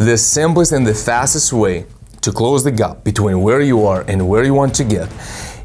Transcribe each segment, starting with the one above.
The simplest and the fastest way to close the gap between where you are and where you want to get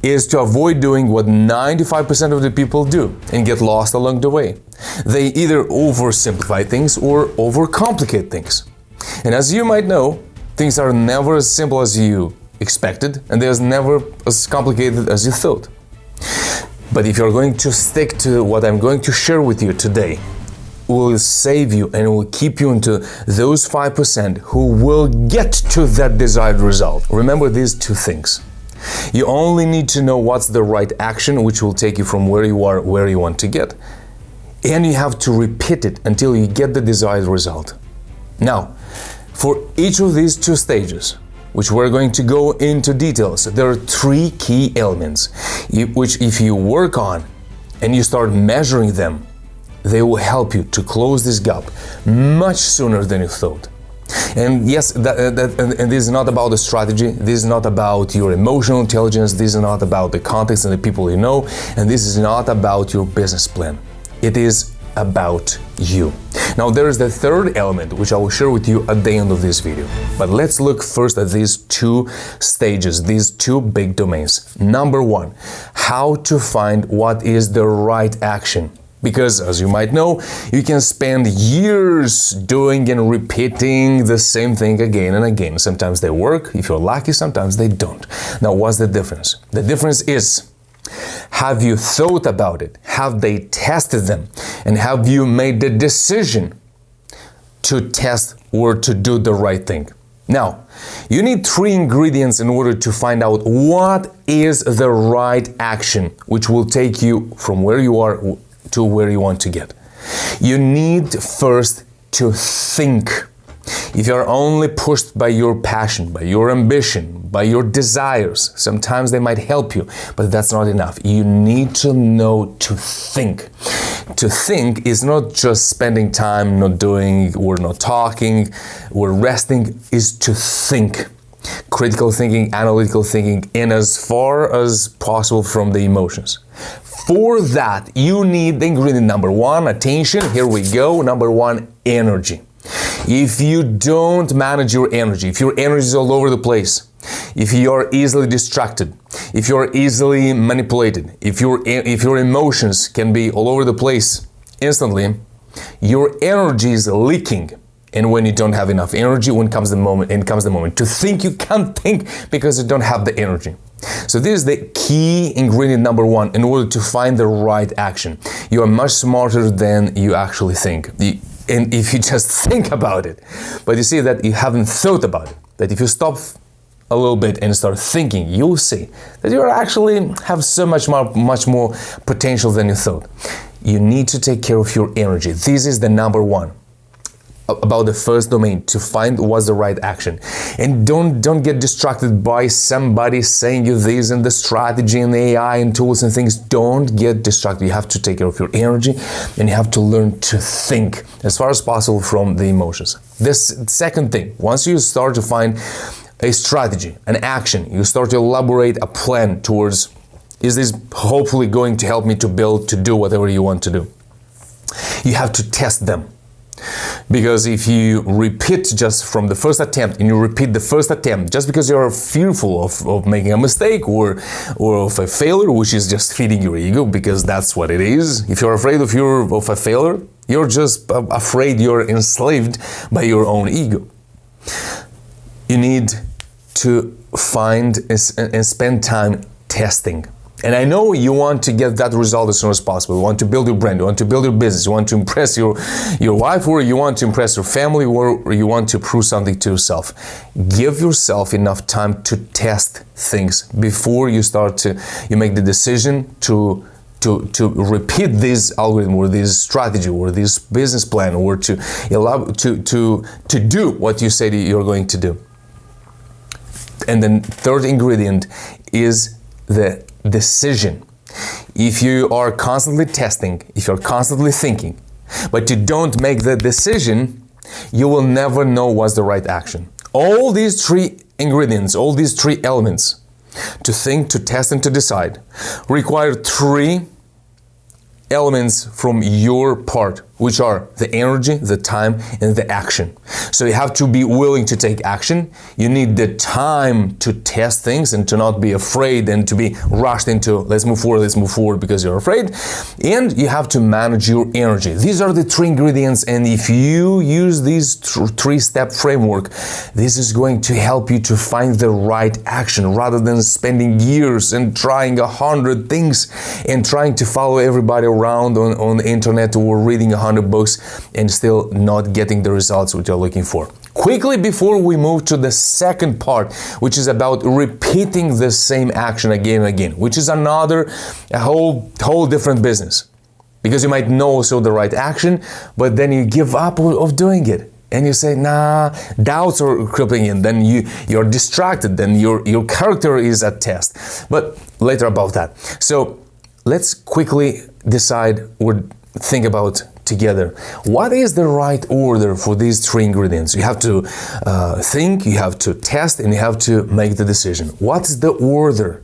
is to avoid doing what 95% of the people do and get lost along the way. They either oversimplify things or overcomplicate things. And as you might know, things are never as simple as you expected, and they're never as complicated as you thought. But if you're going to stick to what I'm going to share with you today, it will save you and it will keep you into those 5% who will get to that desired result. Remember these two things. You only need to know what's the right action which will take you from where you are, where you want to get. And you have to repeat it until you get the desired result. Now, for each of these two stages, which we're going to go into details, there are 3 key elements, which if you work on and you start measuring them, they will help you to close this gap much sooner than you thought. And yes, and this is not about the strategy, this is not about your emotional intelligence, this is not about the context and the people you know, and this is not about your business plan. It is about you. Now there is the third element which I will share with you at the end of this video. But let's look first at these 2 stages, these 2 big domains. Number 1, how to find what is the right action. Because, as you might know, you can spend years doing and repeating the same thing again and again. Sometimes they work, if you're lucky, sometimes they don't. Now, what's the difference? The difference is, have you thought about it? Have they tested them? And have you made the decision to test or to do the right thing? Now, you need 3 ingredients in order to find out what is the right action, which will take you from where you are to where you want to get. You need first to think. If you're only pushed by your passion, by your ambition, by your desires, sometimes they might help you, but that's not enough. You need to know to think. To think is not just spending time not doing or not talking or resting, is to think. Critical thinking, analytical thinking, and as far as possible from the emotions. For that, you need the ingredient number 1, attention. Here we go. Number 1, energy. If you don't manage your energy, if your energy is all over the place, if you are easily distracted, if you are easily manipulated, if your emotions can be all over the place instantly, your energy is leaking. And when you don't have enough energy, when comes the moment to think, you can't think because you don't have the energy. So this is the key ingredient number 1 in order to find the right action. You are much smarter than you actually think. And if you just think about it, but you see that you haven't thought about it, that if you stop a little bit and start thinking, you'll see that you actually have so much more potential than you thought. You need to take care of your energy. This is the number 1. About the first domain, to find what's the right action. And don't get distracted by somebody saying you this and the strategy and AI and tools and things. Don't get distracted. You have to take care of your energy and you have to learn to think as far as possible from the emotions. This second thing, once you start to find a strategy, an action, you start to elaborate a plan towards, is this hopefully going to help me to build, to do whatever you want to do? You have to test them. Because if you repeat just from the first attempt and you repeat the first attempt just because you're fearful of making a mistake or of a failure, which is just feeding your ego, because that's what it is. If you're afraid of a failure, you're just afraid, you're enslaved by your own ego. You need to find and spend time testing. And I know you want to get that result as soon as possible. You want to build your brand, you want to build your business, you want to impress your wife, or you want to impress your family, or you want to prove something to yourself. Give yourself enough time to test things before you make the decision to repeat this algorithm or this strategy or this business plan, or to do what you say that you're going to do. And then third ingredient is the decision. If you are constantly testing, if you're constantly thinking, but you don't make the decision, you will never know what's the right action. All these 3 ingredients, all these 3 elements, to think, to test, and to decide, require 3 elements from your part, which are the energy, the time, and the action. So you have to be willing to take action. You need the time to test things and to not be afraid and to be rushed into let's move forward because you're afraid. And you have to manage your energy. These are the three ingredients, and if you use these three-step framework, this is going to help you to find the right action rather than spending years and trying 100 things and trying to follow everybody around on the internet or reading 100 books and still not getting the results which you're looking for. Quickly, before we move to the second part, which is about repeating the same action again and again, which is a whole different business. Because you might know also the right action, but then you give up of doing it. And you say, nah, doubts are creeping in, then you're distracted, then your character is at test. But later about that. So let's quickly decide or think about together. What is the right order for these three ingredients? You have to think, you have to test, and you have to make the decision. What's the order?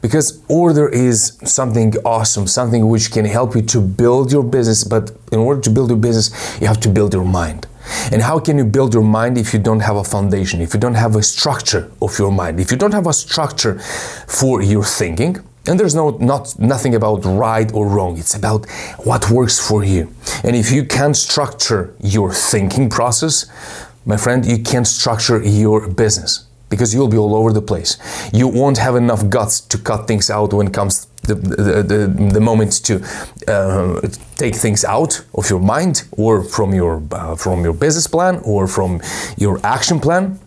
Because order is something awesome, something which can help you to build your business. But in order to build your business, you have to build your mind. And how can you build your mind if you don't have a foundation, if you don't have a structure of your mind, if you don't have a structure for your thinking? And there's nothing about right or wrong. It's about what works for you. And if you can't structure your thinking process, my friend, you can't structure your business, because you'll be all over the place. You won't have enough guts to cut things out when it comes the moment to take things out of your mind or from your business plan or from your action plan.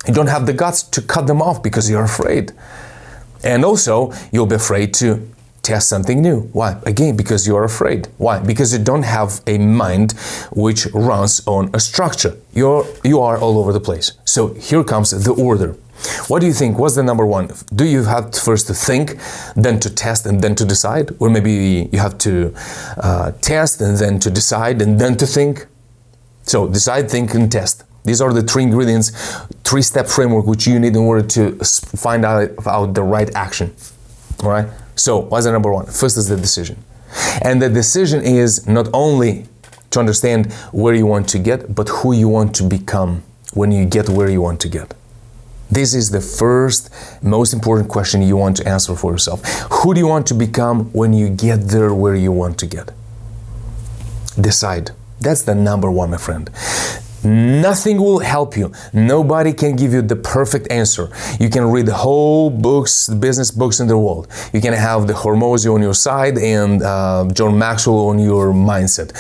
You don't have the guts to cut them off because you're afraid. And also, you'll be afraid to test something new. Why? Again, because you are afraid. Why? Because you don't have a mind which runs on a structure. You are all over the place. So here comes the order. What do you think? What's the number one? Do you have first to think, then to test, and then to decide? Or maybe you have to test, and then to decide, and then to think? So decide, think, and test. These are the three ingredients, three-step framework which you need in order to find out the right action. All right? So what's the number one? First is the decision. And the decision is not only to understand where you want to get, but who you want to become when you get where you want to get. This is the first most important question you want to answer for yourself. Who do you want to become when you get there where you want to get? Decide. That's the number one, my friend. Nothing will help you. Nobody can give you the perfect answer. You can read the whole books, business books in the world. You can have the Hormozy on your side and John Maxwell on your mindset.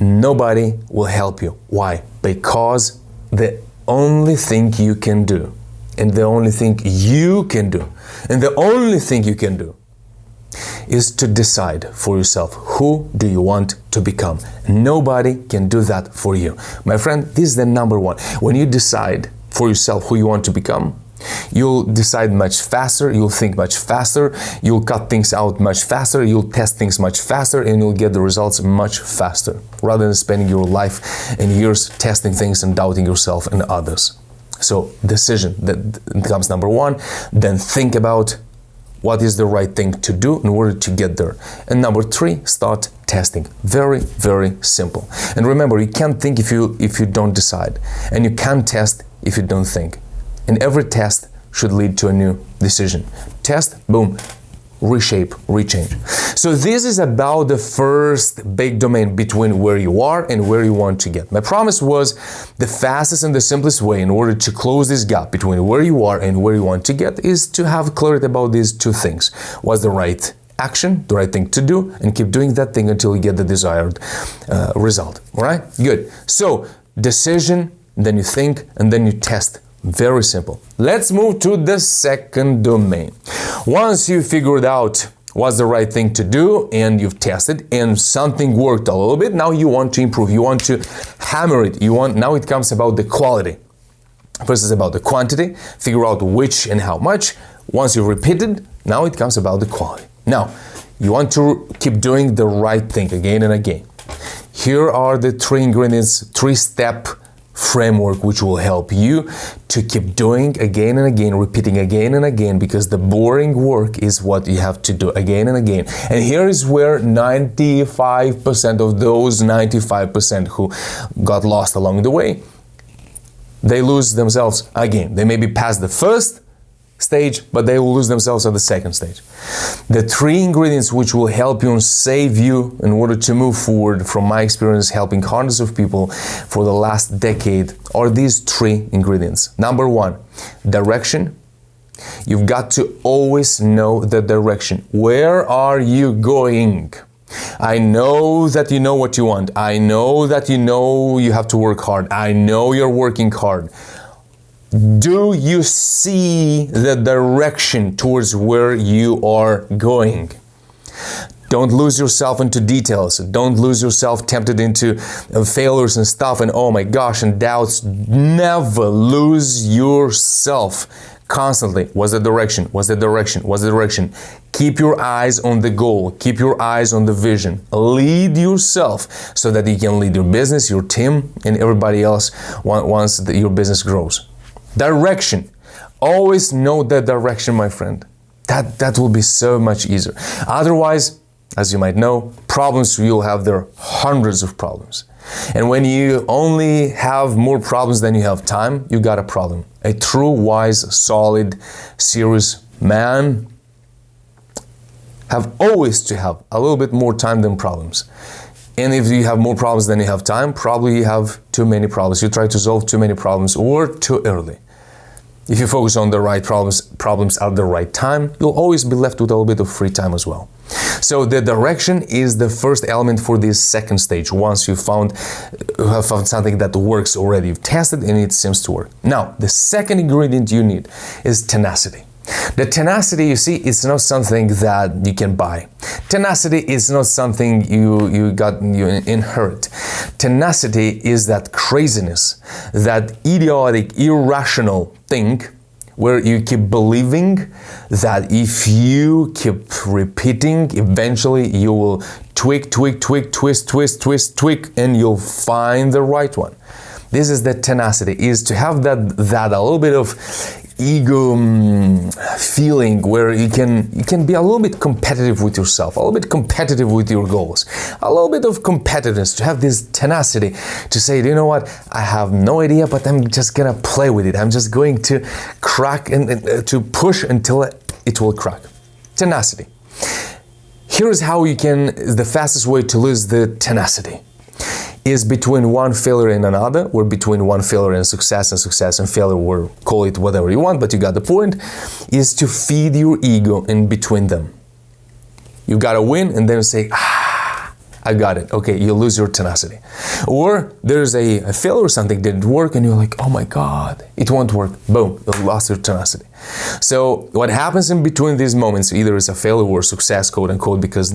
Nobody will help you. Why? Because the only thing you can do, and the only thing you can do, and the only thing you can do is to decide for yourself who do you want to become. Nobody can do that for you. My friend, this is the number one. When you decide for yourself who you want to become, you'll decide much faster, you'll think much faster, you'll cut things out much faster, you'll test things much faster, and you'll get the results much faster, rather than spending your life and years testing things and doubting yourself and others. So decision, that comes number one. Then think about what is the right thing to do in order to get there. And number three, start testing. Very, very simple. And remember, you can't think if you don't decide. And you can't test if you don't think. And every test should lead to a new decision. Test, boom, reshape, rechange. So this is about the first big domain between where you are and where you want to get. My promise was the fastest and the simplest way in order to close this gap between where you are and where you want to get is to have clarity about these two things. What's the right action, the right thing to do, and keep doing that thing until you get the desired result. All right? Good. So decision, then you think, and then you test. Very simple. Let's move to the second domain. Once you figured out what's the right thing to do and you've tested and something worked a little bit, now you want to improve, you want to hammer it, now it comes about the quality. First is about the quantity, figure out which and how much. Once you've repeated, now it comes about the quality. Now, you want to keep doing the right thing again and again. Here are the three ingredients, three-step framework which will help you to keep doing again and again, repeating again and again, because the boring work is what you have to do again and again. And here is where 95% of those 95% who got lost along the way, they lose themselves again. They may be past the first stage, but they will lose themselves at the second stage. The 3 ingredients which will help you and save you in order to move forward, from my experience helping hundreds of people for the last decade, are these 3 ingredients. Number 1, direction. You've got to always know the direction. Where are you going? I know that you know what you want. I know that you know you have to work hard. I know you're working hard. Do you see the direction towards where you are going? Don't lose yourself into details. Don't lose yourself tempted into failures and stuff and oh my gosh and doubts. Never lose yourself. Constantly, what's the direction? What's the direction? What's the direction? Keep your eyes on the goal. Keep your eyes on the vision. Lead yourself so that you can lead your business, your team, and everybody else once your business grows. Direction. Always know the direction, my friend. That will be so much easier. Otherwise, as you might know, problems, you'll have there hundreds of problems. And when you only have more problems than you have time, you got a problem. A true, wise, solid, serious man have always to have a little bit more time than problems. And if you have more problems than you have time, probably you have too many problems. You try to solve too many problems or too early. If you focus on the right problems at the right time, you'll always be left with a little bit of free time as well. So the direction is the first element for this second stage. Once you have found something that works already, you've tested and it seems to work. Now, the second ingredient you need is tenacity. The tenacity, you see, it's not something that you can buy. Tenacity is not something you inherit. Tenacity is that craziness, that idiotic, irrational thing where you keep believing that if you keep repeating, eventually you will twist, and you'll find the right one. This is the tenacity, is to have that a little bit of ego feeling where you can be a little bit competitive with yourself, a little bit competitive with your goals, a little bit of competitiveness, to have this tenacity to say, you know what, I have no idea, but I'm just gonna play with it. I'm just going to crack and to push until it will crack. Tenacity. Here's how you can, the fastest way to lose the tenacity is between one failure and another, or between one failure and success and failure, or call it whatever you want, but you got the point, is to feed your ego in between them. You gotta win and then say, I got it. Okay, you lose your tenacity. Or there's a failure or something didn't work and you're like, oh my God, it won't work. Boom, you lost your tenacity. So what happens in between these moments, either it's a failure or success, quote unquote, because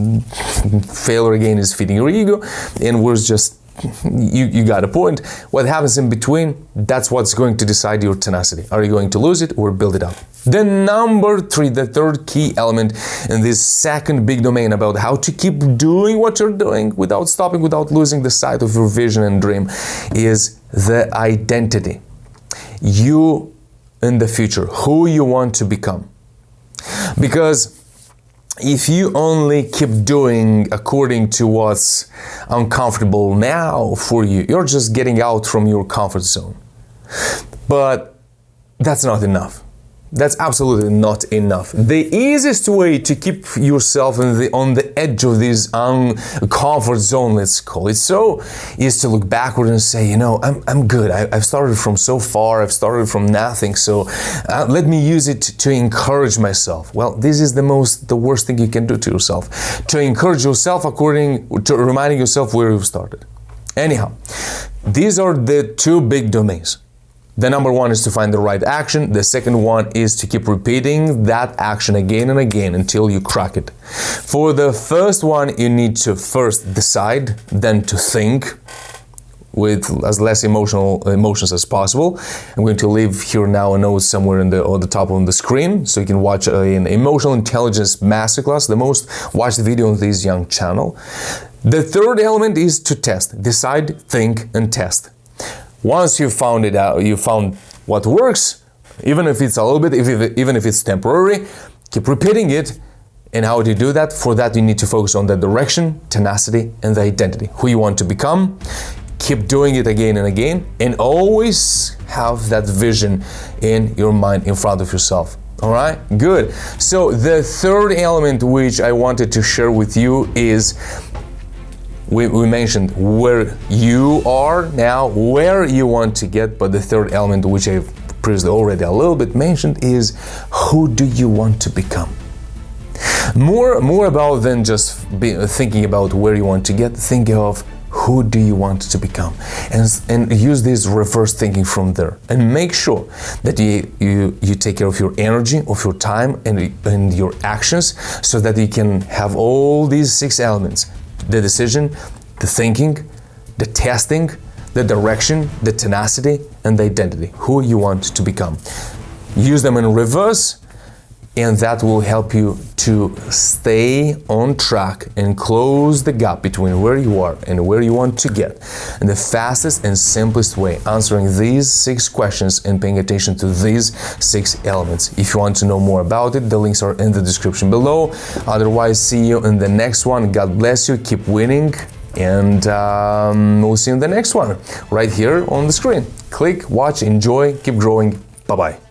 failure again is feeding your ego, and we're just, you got a point. What happens in between, that's what's going to decide your tenacity. Are you going to lose it or build it up? Then number 3, the third key element in this second big domain about how to keep doing what you're doing without stopping, without losing the sight of your vision and dream, is the identity. You in the future, who you want to become. Because if you only keep doing according to what's uncomfortable now for you, you're just getting out from your comfort zone. But that's not enough. That's absolutely not enough. The easiest way to keep yourself on the edge of this comfort zone, let's call it so, is to look backward and say, you know, I'm good. I've started from so far. I've started from nothing. So let me use it to encourage myself. Well, this is the worst thing you can do to yourself. To encourage yourself according to reminding yourself where you started. Anyhow, these are the 2 big domains. The number 1 is to find the right action. The second one is to keep repeating that action again and again until you crack it. For the first one, you need to first decide, then to think with as less emotions as possible. I'm going to leave here now a note somewhere on the top of the screen so you can watch an emotional intelligence masterclass, the most watched video on this young channel. The third element is to test. Decide, think, and test. Once you found it out, you found what works, even if it's a little bit, even if it's temporary, keep repeating it. And how do you do that? For that, you need to focus on the direction, tenacity, and the identity. Who you want to become. Keep doing it again and again, and always have that vision in your mind in front of yourself. All right, good. So the third element which I wanted to share with you is, we mentioned where you are now, where you want to get, but the third element, which I've previously already a little bit mentioned, is who do you want to become? More about than just thinking about where you want to get, think of who do you want to become, and use this reverse thinking from there, and make sure that you take care of your energy, of your time, and your actions, so that you can have all these 6 elements: the decision, the thinking, the testing, the direction, the tenacity, and the identity, who you want to become. Use them in reverse, and that will help you to stay on track and close the gap between where you are and where you want to get. And the fastest and simplest way, answering these 6 questions and paying attention to these 6 elements. If you want to know more about it, the links are in the description below. Otherwise, see you in the next one. God bless you, keep winning, and we'll see you in the next one, right here on the screen. Click, watch, enjoy, keep growing. Bye-bye.